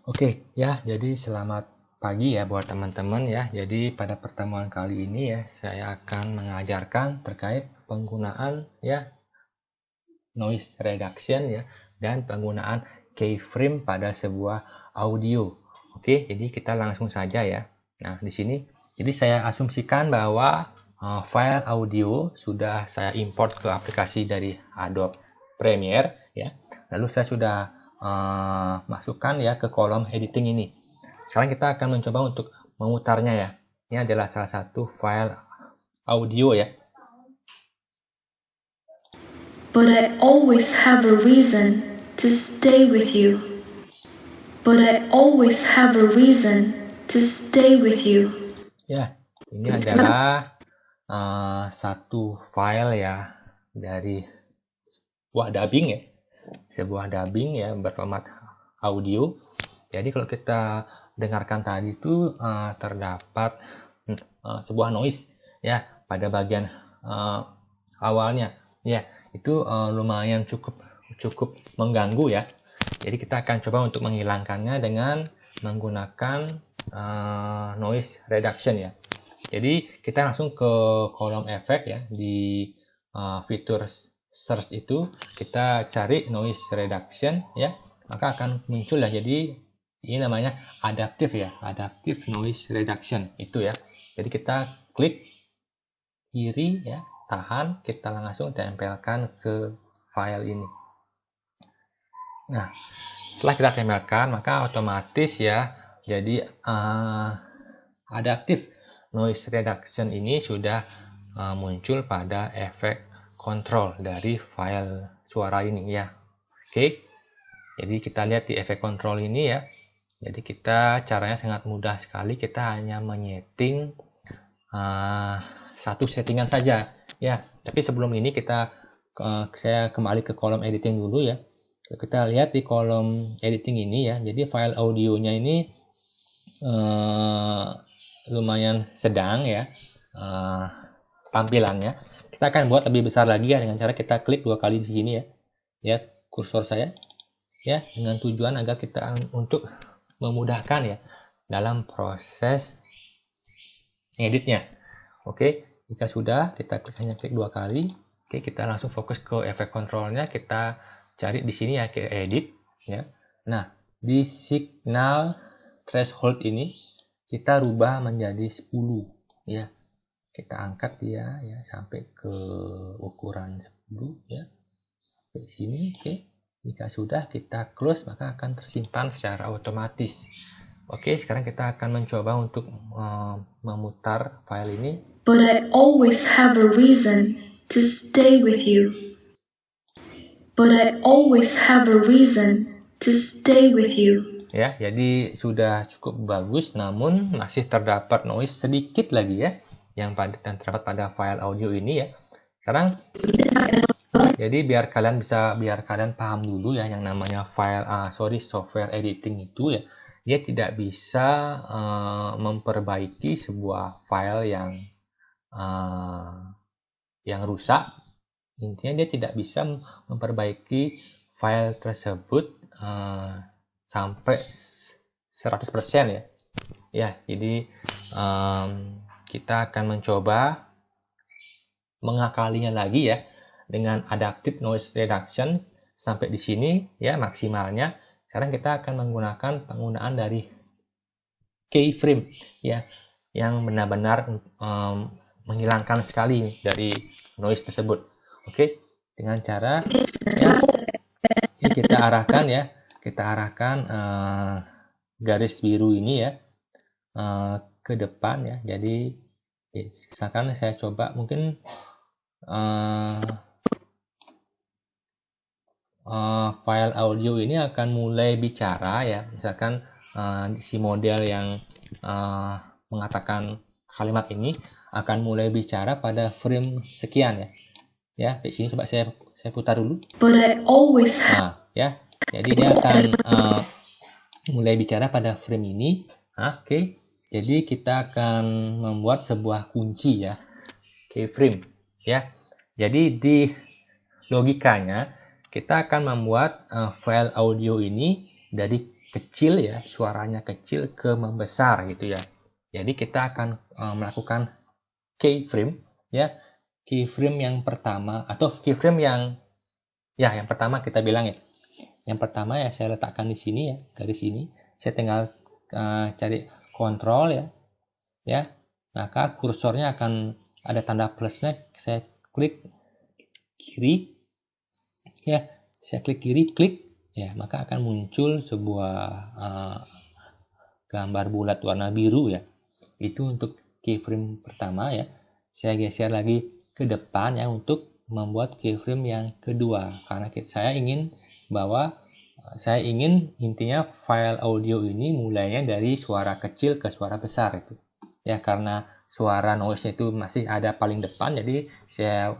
Oke, ya, jadi selamat pagi ya buat teman-teman ya. Jadi pada pertemuan kali ini ya, saya akan mengajarkan terkait penggunaan ya noise reduction ya dan penggunaan keyframe pada sebuah audio. Oke, jadi kita langsung saja ya. Nah, di sini jadi saya asumsikan bahwa file audio sudah saya import ke aplikasi dari Adobe Premiere ya. Lalu saya sudah masukkan ya ke kolom editing ini. Sekarang kita akan mencoba untuk memutarnya ya. Ini adalah salah satu file audio ya. But I always have a reason to stay with you. But I always have a reason to stay with you. Ya, ini adalah satu file ya dari sebuah dubbing ya. Sebuah dubbing ya berformat audio. Jadi kalau kita dengarkan tadi itu terdapat sebuah noise ya pada bagian awalnya. Ya, itu lumayan cukup mengganggu ya. Jadi kita akan coba untuk menghilangkannya dengan menggunakan noise reduction ya. Jadi kita langsung ke kolom efek ya, di fitur search itu kita cari noise reduction ya, maka akan muncul ya. Jadi ini namanya adaptive ya, adaptive noise reduction itu ya. Jadi kita klik kiri ya, tahan, kita langsung tempelkan ke file ini. Nah, setelah kita tempelkan maka otomatis ya, jadi adaptive noise reduction ini sudah muncul pada efek kontrol dari file suara ini ya. Oke, jadi kita lihat di efek kontrol ini ya. Jadi kita caranya sangat mudah sekali, kita hanya menyeting satu settingan saja ya. Tapi sebelum ini saya kembali ke kolom editing dulu ya. Kita lihat di kolom editing ini ya. Jadi file audionya ini lumayan sedang ya tampilannya. Kita akan buat lebih besar lagi ya dengan cara kita klik 2 kali di sini ya. Ya, kursor saya ya, dengan tujuan agar kita untuk memudahkan ya dalam proses editnya. Oke, jika sudah kita hanya klik 2 kali. Oke, kita langsung fokus ke efek kontrolnya. Kita cari di sini ya, ke edit ya. Nah, di signal threshold ini kita rubah menjadi 10 ya. Kita angkat dia ya sampai ke ukuran 10 ya. Sampai sini. Oke. Jika sudah kita close maka akan tersimpan secara otomatis. Oke, sekarang kita akan mencoba untuk memutar file ini. But I always have a reason to stay with you. But I always have a reason to stay with you. Ya, jadi sudah cukup bagus, namun masih terdapat noise sedikit lagi ya yang terdapat pada file audio ini ya. Sekarang jadi biar kalian paham dulu ya, yang namanya software editing itu ya, dia tidak bisa memperbaiki sebuah file yang rusak. Intinya dia tidak bisa memperbaiki file tersebut sampai 100% ya. Ya, jadi kita akan mencoba mengakalinya lagi ya dengan adaptive noise reduction sampai di sini ya maksimalnya. Sekarang kita akan menggunakan penggunaan dari keyframe ya, yang benar-benar menghilangkan sekali dari noise tersebut. Oke, dengan cara ya, kita arahkan garis biru ini ya ke depan ya. Jadi misalkan saya coba mungkin file audio ini akan mulai bicara ya. Misalkan si model yang mengatakan kalimat ini akan mulai bicara pada frame sekian ya. Ya, di sini coba saya putar dulu. But I always Nah, ya. Jadi dia akan mulai bicara pada frame ini. Oke. Jadi kita akan membuat sebuah kunci ya, keyframe ya. Jadi di logikanya kita akan membuat file audio ini dari kecil ya, suaranya kecil ke membesar gitu ya. Jadi kita akan melakukan keyframe ya. Keyframe yang pertama atau keyframe yang pertama kita bilang ya. Yang pertama ya saya letakkan di sini ya, garis ini. Saya tinggal cari kontrol ya. Ya. Maka kursornya akan ada tanda plusnya, saya klik kiri ya, saya klik kiri, klik ya, maka akan muncul sebuah gambar bulat warna biru ya. Itu untuk keyframe pertama ya. Saya geser lagi ke depan ya untuk membuat keyframe yang kedua, karena saya ingin intinya file audio ini mulainya dari suara kecil ke suara besar itu. Ya, karena suara noise itu masih ada paling depan, jadi saya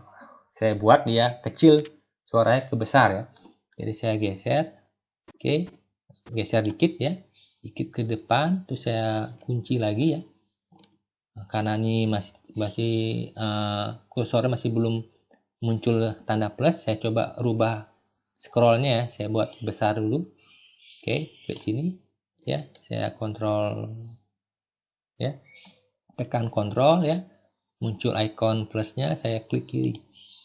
buat dia kecil, suaranya ke besar ya. Jadi saya geser, oke, geser dikit ya, dikit ke depan, terus saya kunci lagi ya. Karena ini masih kursornya masih belum muncul tanda plus, saya coba rubah scrollnya ya, saya buat besar dulu. Oke, ke sini ya, saya kontrol ya, tekan kontrol ya, muncul icon plusnya, saya klik kiri.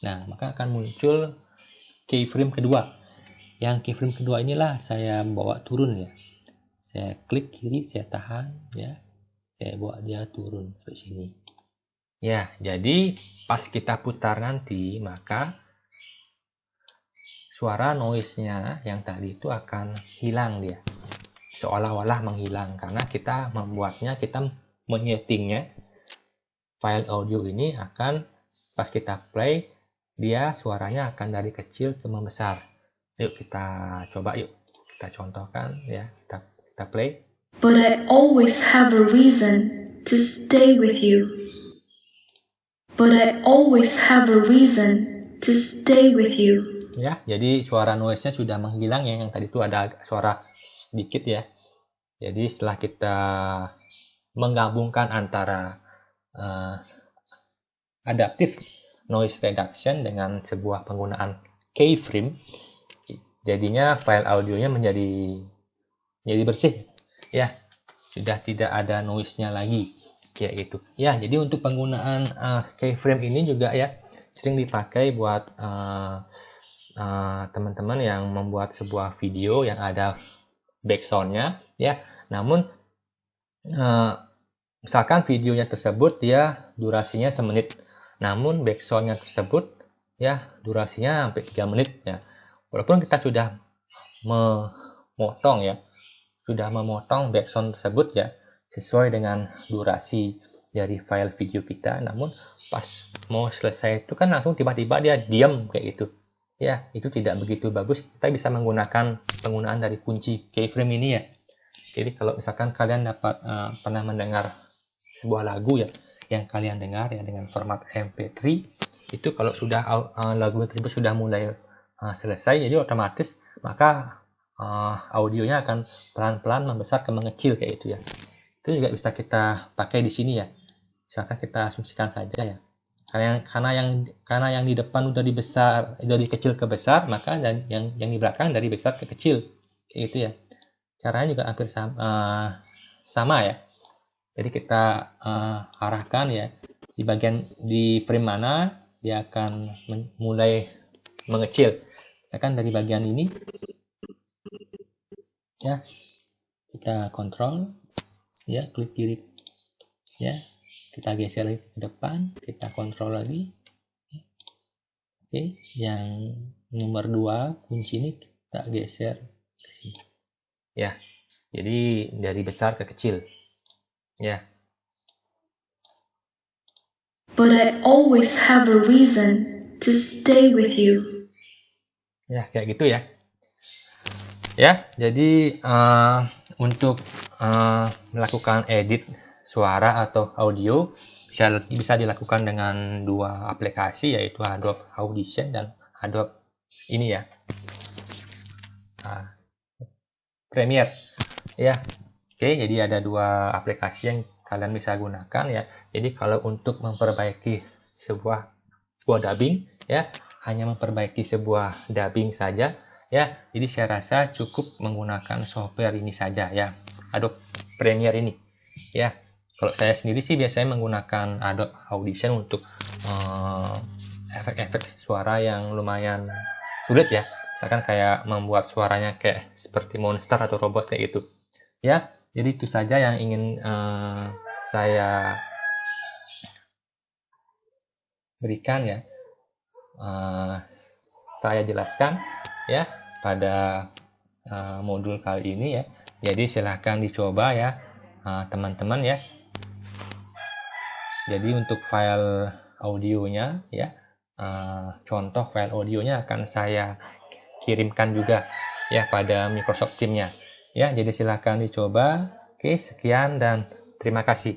Nah, maka akan muncul keyframe kedua. Yang keyframe kedua inilah saya bawa turun ya. Saya klik kiri, saya tahan ya, saya bawa dia turun ke sini. Ya, jadi pas kita putar nanti, maka suara noise-nya yang tadi itu akan hilang dia. Seolah-olah menghilang karena kita menyetingnya file audio ini akan pas kita play dia suaranya akan dari kecil ke membesar. Yuk kita coba, yuk kita contohkan ya, kita play. But I always have a reason to stay with you. But I always have a reason to stay with you. Ya, jadi suara noise-nya sudah menghilang ya, yang tadi itu ada suara sedikit ya. Jadi setelah kita menggabungkan antara adaptive noise reduction dengan sebuah penggunaan keyframe, jadinya file audionya menjadi bersih ya, sudah tidak ada noise-nya lagi kayak gitu ya. Jadi untuk penggunaan keyframe ini juga ya sering dipakai buat teman-teman yang membuat sebuah video yang ada backsound-nya ya, namun misalkan videonya tersebut dia durasinya semenit, namun backsound-nya tersebut ya durasinya sampai 3 menit ya. Walaupun kita sudah memotong backsound tersebut ya sesuai dengan durasi dari file video kita, namun pas mau selesai itu kan langsung tiba-tiba dia diam kayak gitu ya, itu tidak begitu bagus. Kita bisa menggunakan penggunaan dari kunci keyframe ini ya. Jadi kalau misalkan kalian pernah mendengar sebuah lagu ya yang kalian dengar ya dengan format MP3, itu kalau sudah lagu tersebut sudah mulai selesai, jadi otomatis maka audionya akan pelan-pelan membesar ke mengecil kayak itu ya. Itu juga bisa kita pakai di sini ya. Misalkan kita asumsikan saja ya, karena yang di depan udah dari kecil ke besar, maka yang di belakang dari besar ke kecil kayak gitu ya. Caranya juga hampir sama ya. Jadi kita arahkan ya di frame mana dia akan mulai mengecil. Misalkan dari bagian ini ya, kita kontrol ya, klik kiri ya, kita geser lagi ke depan, kita kontrol lagi. Oke, yang nomor 2 kunci ini kita geser ke sini ya, jadi dari besar ke kecil ya. But I always have a reason to stay with you. Ya, kayak gitu ya. Ya, jadi untuk melakukan edit suara atau audio bisa dilakukan dengan 2 aplikasi, yaitu Adobe Audition dan Adobe ini ya, Premiere ya. Oke, jadi ada 2 aplikasi yang kalian bisa gunakan ya. Jadi kalau untuk memperbaiki sebuah dubbing ya, hanya memperbaiki sebuah dubbing saja, ya. Jadi saya rasa cukup menggunakan software ini saja ya, Adobe Premiere ini ya. Kalau saya sendiri sih biasanya menggunakan Adobe Audition untuk efek-efek suara yang lumayan sulit ya, misalkan kayak membuat suaranya kayak seperti monster atau robot kayak gitu ya. Jadi itu saja yang ingin saya berikan ya, saya jelaskan ya pada modul kali ini ya. Jadi silahkan dicoba ya teman-teman ya. Jadi untuk file audionya ya, contoh file audionya akan saya kirimkan juga ya pada Microsoft Teams-nya ya. Jadi silahkan dicoba. Oke, sekian dan terima kasih.